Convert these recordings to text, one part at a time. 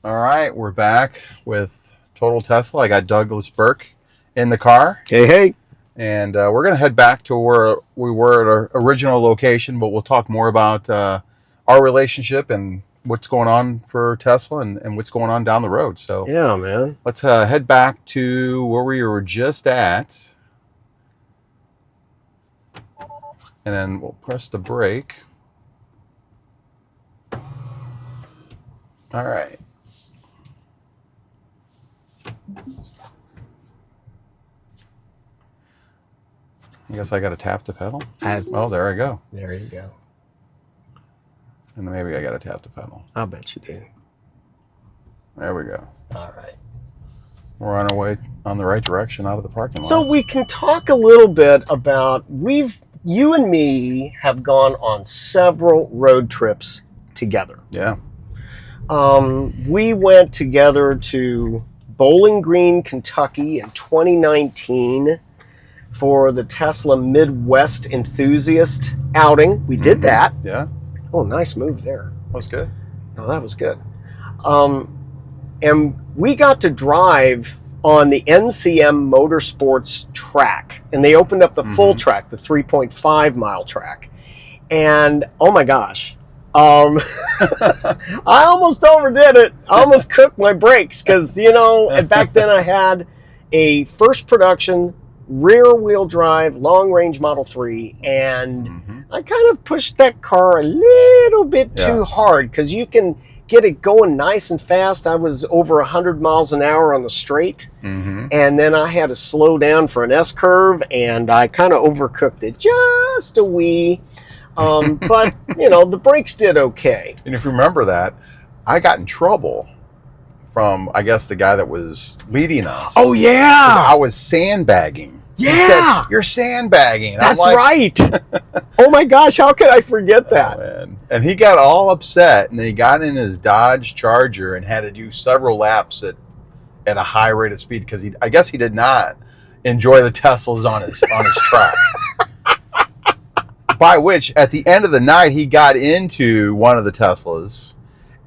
All right, we're back with Total Tesla. I got Douglas Birk in the car. Hey. And we're going to head back to where we were at our original location, but we'll talk more about our relationship and what's going on for Tesla and what's going on down the road. So Yeah, man. let's head back to where we were just at. And then we'll press the brake. All right. I guess I got to tap the pedal. Oh, there I go. There you go. And then maybe I got to tap the pedal. I'll bet you do. There we go. All right. We're on our way on the right direction out of the parking lot. So we can talk a little bit about, you and me have gone on several road trips together. Yeah. We went together to Bowling Green, Kentucky in 2019 for the Tesla Midwest Enthusiast outing. We did that. Yeah. Oh, nice move there. That was good. Oh, that was good. And we got to drive on the NCM Motorsports track. And they opened up the full track, the 3.5 mile track. And oh my gosh. I almost overdid it. I almost cooked my brakes because, back then I had a first production rear wheel drive long range Model 3, and I kind of pushed that car a little bit too hard because you can get it going nice and fast. I was over 100 miles an hour on the straight, and then I had to slow down for an S curve, and I kind of overcooked it just a wee. But the brakes did okay. And if you remember that, I got in trouble from, I guess, the guy that was leading us. Oh yeah, I was sandbagging. Yeah, he said, "You're sandbagging." That's right. Oh my gosh, how could I forget that? Oh, man. And he got all upset, and then he got in his Dodge Charger and had to do several laps at a high rate of speed because I guess he did not enjoy the Teslas on his track. By which, at the end of the night, he got into one of the Teslas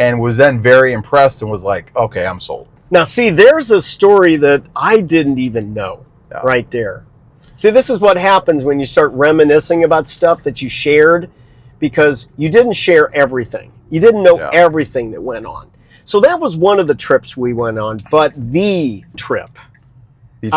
and was then very impressed and was like, okay, I'm sold. Now, see, there's a story that I didn't even know right there. See, this is what happens when you start reminiscing about stuff that you shared because you didn't share everything. You didn't know everything that went on. So that was one of the trips we went on, but the trip. The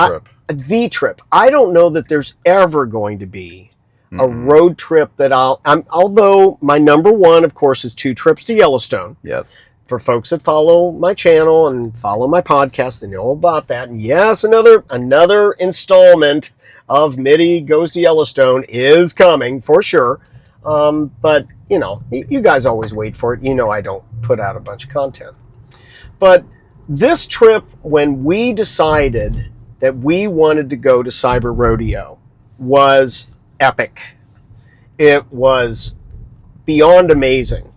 trip. I don't know that there's ever going to be a road trip that although my number one, of course, is 2 trips to Yellowstone. Yep. For folks that follow my channel and follow my podcast, they know about that. And yes, another installment of Middie Goes to Yellowstone is coming for sure. But, you guys always wait for it. I don't put out a bunch of content. But this trip, when we decided that we wanted to go to Cyber Rodeo, was epic. It was beyond amazing.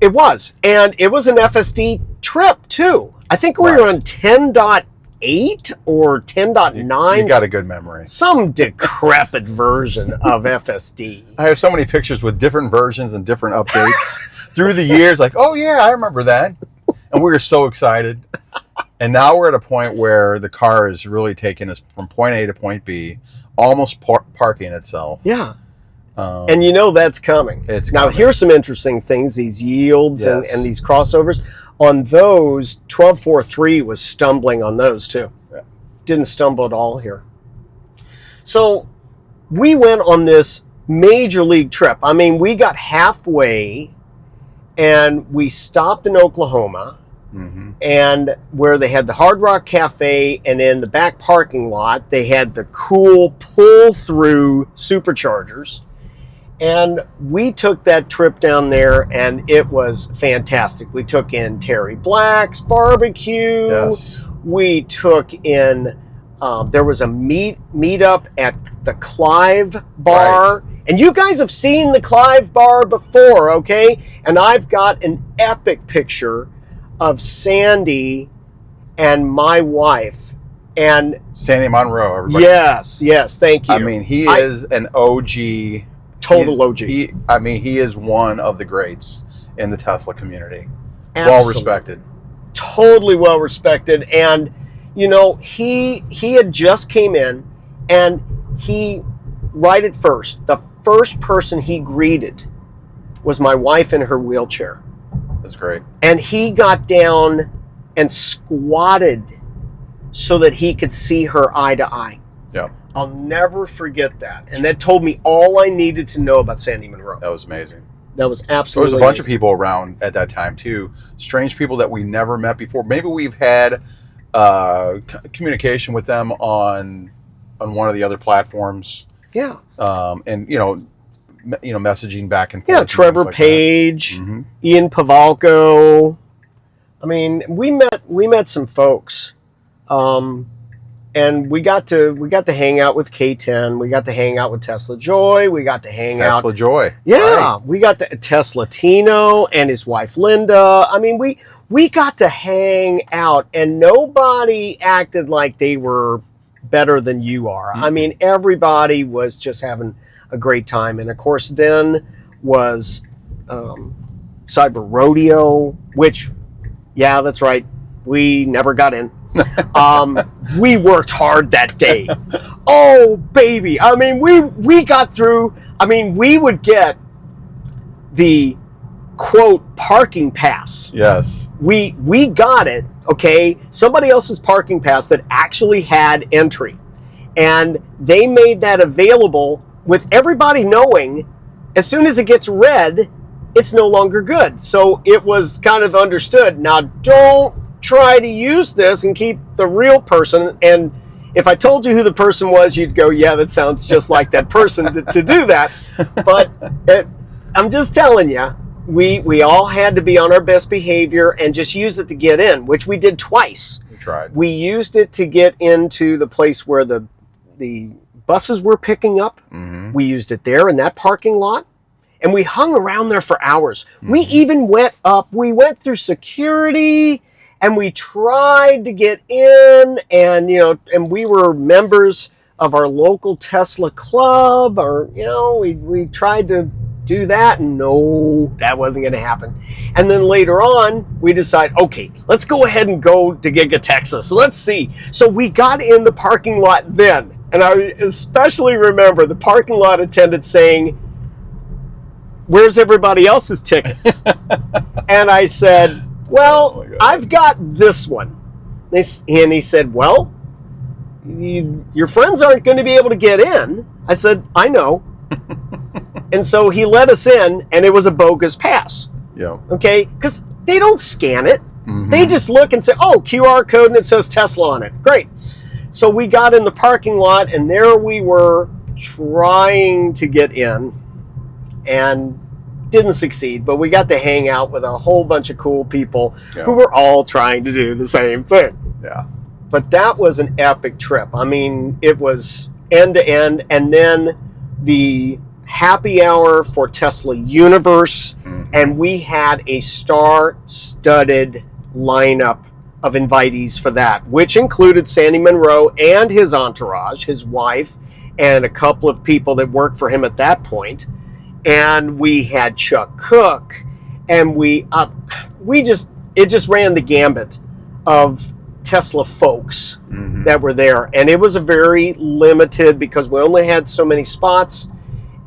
It was. And it was an FSD trip, too. I think we were on 10.8 or 10.9. You got a good memory. Some decrepit version of FSD. I have so many pictures with different versions and different updates through the years. Like, oh, yeah, I remember that. And we were so excited. And now we're at a point where the car is really taking us from point A to point B, almost parking itself. Yeah. And that's coming. It's now, coming. Here's some interesting things, these yields and these crossovers. On those, 12.4.3 was stumbling on those, too. Yeah. Didn't stumble at all here. So we went on this major league trip. I mean, we got halfway, and we stopped in Oklahoma, and where they had the Hard Rock Cafe, and in the back parking lot, they had the cool pull-through superchargers. And we took that trip down there, and it was fantastic. We took in Terry Black's barbecue. Yes. We took in, there was a meetup at the Clive Bar. Right. And you guys have seen the Clive Bar before, okay? And I've got an epic picture of Sandy and my wife. And Sandy Monroe, everybody. Yes, thank you. I mean, he is an OG. Total OG. He is one of the greats in the Tesla community. Absolutely. Well respected. totally well respected. And, you know, he had just came in, and he, right at first, the first person he greeted was my wife in her wheelchair. That's great. And he got down and squatted so that he could see her eye to eye. Yeah. I'll never forget that. And that told me all I needed to know about Sandy Monroe. That was amazing. That was There absolutely was a bunch of amazing. people around at that time too. Strange people that we never met before. Maybe we've had communication with them on one of the other platforms. Yeah. And messaging back and forth. Yeah, and Trevor things like Page, that. Mhm. Ian Pavalco. I mean, we met some folks. And we got to hang out with K10. We got to hang out with Tesla Joy. We got to hang out. Tesla Joy. Yeah, Right. we got the Tesla Tino and his wife Linda. I mean, we got to hang out, and nobody acted like they were better than you are. I mean, everybody was just having a great time. And of course, then was Cyber Rodeo, which, yeah, that's right, we never got in. We worked hard that day. Oh, baby. I mean, we got through. I mean, we would get the quote parking pass. Yes. We got it, okay? Somebody else's parking pass that actually had entry. And they made that available with everybody knowing as soon as it gets red, it's no longer good. So it was kind of understood. Now, don't try to use this and keep the real person. And if I told you who the person was, you'd go, yeah, that sounds just like that person to do that. But I'm just telling you, we all had to be on our best behavior and just use it to get in, which we did twice. We tried. We used it to get into the place where the buses were picking up. Mm-hmm. We used it there in that parking lot. And we hung around there for hours. We even went up. We went through security, and we tried to get in. And and we were members of our local Tesla club, or we tried to do that, and no, that wasn't going to happen. And then later on, we decided, okay, let's go ahead and go to Giga Texas. Let's see. So we got in the parking lot then, and I especially remember the parking lot attendant saying, "Where's everybody else's tickets?" And I said, well, I've got this one. And he said, well, your friends aren't going to be able to get in. I said, I know. And so he let us in, and it was a bogus pass. Yeah. Okay? Because they don't scan it. Mm-hmm. They just look and say, oh, QR code, and it says Tesla on it. Great. So we got in the parking lot, and there we were trying to get in, and didn't succeed, but we got to hang out with a whole bunch of cool people who were all trying to do the same thing. Yeah. But that was an epic trip. I mean, it was end to end, and then the happy hour for Tesla Universe, and we had a star-studded lineup of invitees for that, which included Sandy Monroe and his entourage, his wife, and a couple of people that worked for him at that point. And we had Chuck Cook, and it just ran the gambit of Tesla folks that were there. And it was a very limited, because we only had so many spots.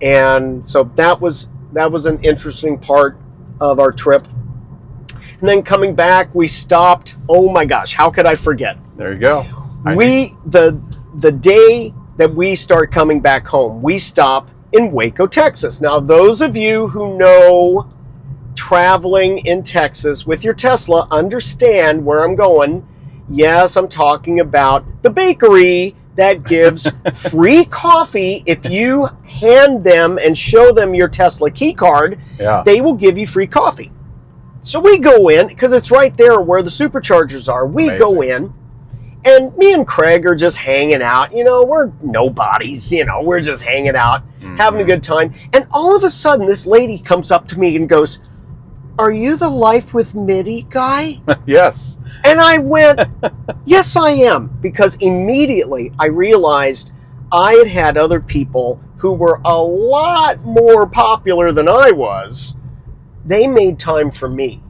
And so that was an interesting part of our trip. And then coming back, we stopped. Oh my gosh, how could I forget? There you go. The day that we start coming back home, we stop in Waco, Texas. Now, those of you who know traveling in Texas with your Tesla understand where I'm going. Yes, I'm talking about the bakery that gives free coffee. If you hand them and show them your Tesla key card, they will give you free coffee. So we go in, because it's right there where the superchargers are. We go in, and me and Craig are just hanging out. We're nobodies. We're just hanging out, having a good time. And all of a sudden, this lady comes up to me and goes, "Are you the Life with Middie guy?" Yes. And I went, "Yes, I am," because immediately I realized I had other people who were a lot more popular than I was. They made time for me.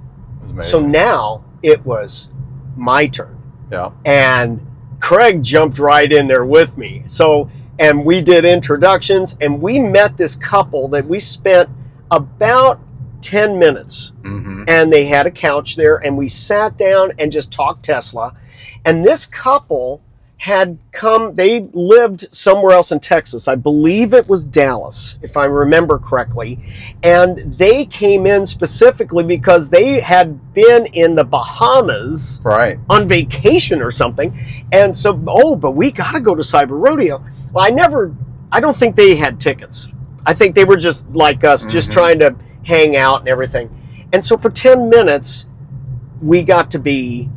So now it was my turn. Yeah. And Craig jumped right in there with me. So, and we did introductions, and we met this couple that we spent about 10 minutes. And they had a couch there, and we sat down and just talked Tesla. And this couple had come, they lived somewhere else in Texas. I believe it was Dallas, if I remember correctly. And they came in specifically because they had been in the Bahamas on vacation or something. And so, but we got to go to Cyber Rodeo. Well, I don't think they had tickets. I think they were just like us, just trying to hang out and everything. And so for 10 minutes, we got to be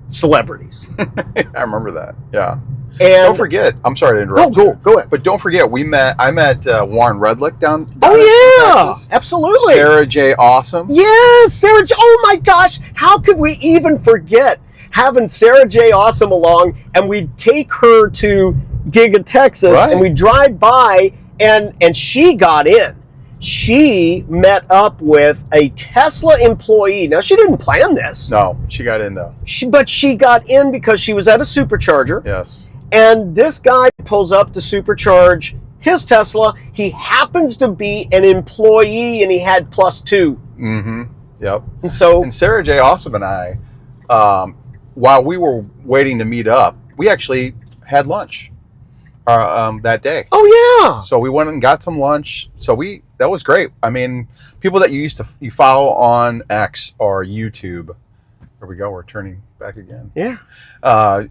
celebrities. I remember that. Yeah. And don't forget, I'm sorry to interrupt. Go ahead. But don't forget, I met Warren Redlick down yeah, Texas. Absolutely. Sarah J. Awesome. Yes, Sarah J. Oh my gosh, how could we even forget having Sarah J. Awesome along, and we'd take her to Giga Texas, and we drive by, and she got in. She met up with a Tesla employee. Now, she didn't plan this. No, she got in, though. But she got in because she was at a supercharger. Yes. And this guy pulls up to supercharge his Tesla. He happens to be an employee, and he had +2. Yep. And Sarah J. Awesome and I, while we were waiting to meet up, we actually had lunch that day. Oh, yeah. So we went and got some lunch. So that was great. I mean, people that you follow on X or YouTube. There we go. We're turning back again. Yeah.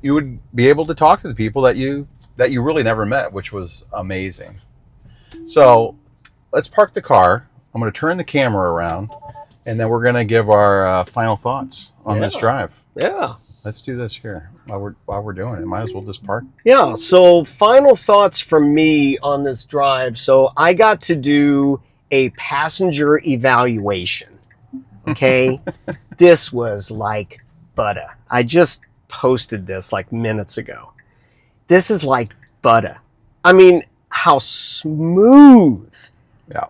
You would be able to talk to the people that you really never met, which was amazing. So let's park the car. I'm going to turn the camera around, and then we're going to give our final thoughts on this drive. Yeah. Let's do this here while we're doing it. Might as well just park. Yeah. So final thoughts from me on this drive. So I got to do a passenger evaluation. Okay. This was like butter. I just posted this like minutes ago. This is like butter. I mean, how smooth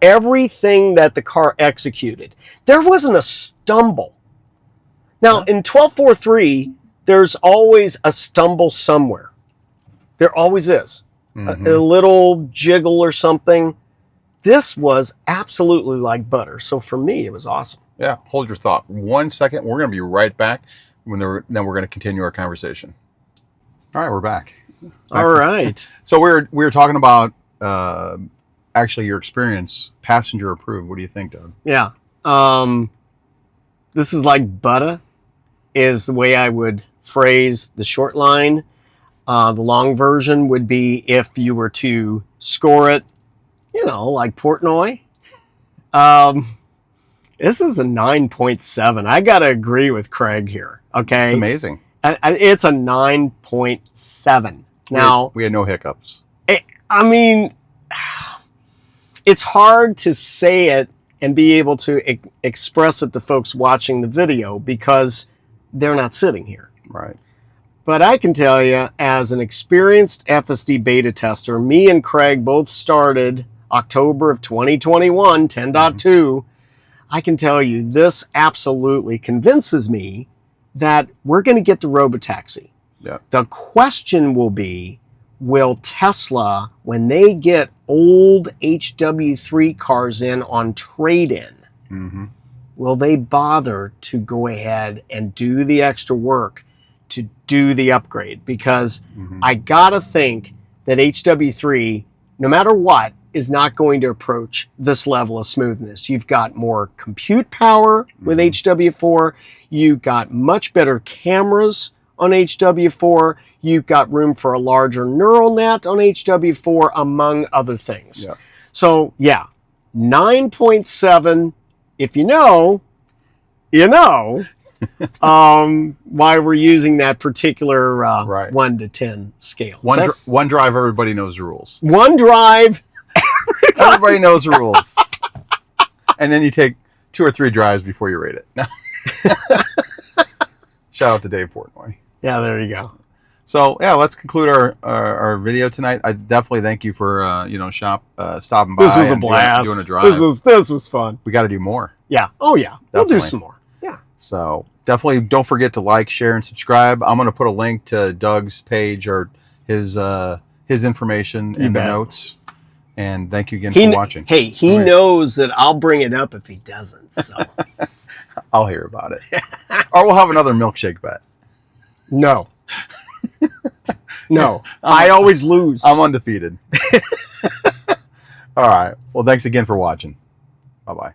everything that the car executed. There wasn't a stumble. Now, in 12.4.3, there's always a stumble somewhere. There always is. A little jiggle or something. This was absolutely like butter. So for me, it was awesome. Yeah, hold your thought. 1 second. We're going to be right back. Then we're going to continue our conversation. All right, we're back. All right. So we were talking about actually your experience, passenger approved. What do you think, Doug? Yeah. This is like butter is the way I would phrase the short line. The long version would be if you were to score it, like Portnoy. This is a 9.7. I got to agree with Craig here. Okay. It's amazing. It's a 9.7. Now, we had no hiccups. I mean, it's hard to say it and be able to express it to folks watching the video because they're not sitting here. Right. But I can tell you, as an experienced FSD beta tester, me and Craig both started October of 2021, 10.2. I can tell you this absolutely convinces me that we're going to get the robotaxi. Yeah. The question will be, will Tesla, when they get old HW3 cars in on trade-in, will they bother to go ahead and do the extra work to do the upgrade? Because I got to think that HW3, no matter what, is not going to approach this level of smoothness. You've got more compute power with HW4. You've got much better cameras on HW4. You've got room for a larger neural net on HW4, among other things. Yeah. So, 9.7, if you know, why we're using that particular 1 to 10 scale. One drive, everybody knows the rules. One drive. Everybody knows the rules. And then you take 2 or 3 drives before you rate it. Shout out to Dave Portnoy. Yeah, there you go. So let's conclude our video tonight. I definitely thank you for stopping by. This was a blast. Doing a drive. This was fun. We got to do more. Yeah. Oh yeah. Definitely. We'll do some more. Yeah. So definitely don't forget to like, share, and subscribe. I'm going to put a link to Doug's page or his information in the notes. And thank you again for watching. Hey, he knows that I'll bring it up if he doesn't. So I'll hear about it. Or we'll have another milkshake bet. No. No. I always lose. I'm undefeated. All right. Well, thanks again for watching. Bye-bye.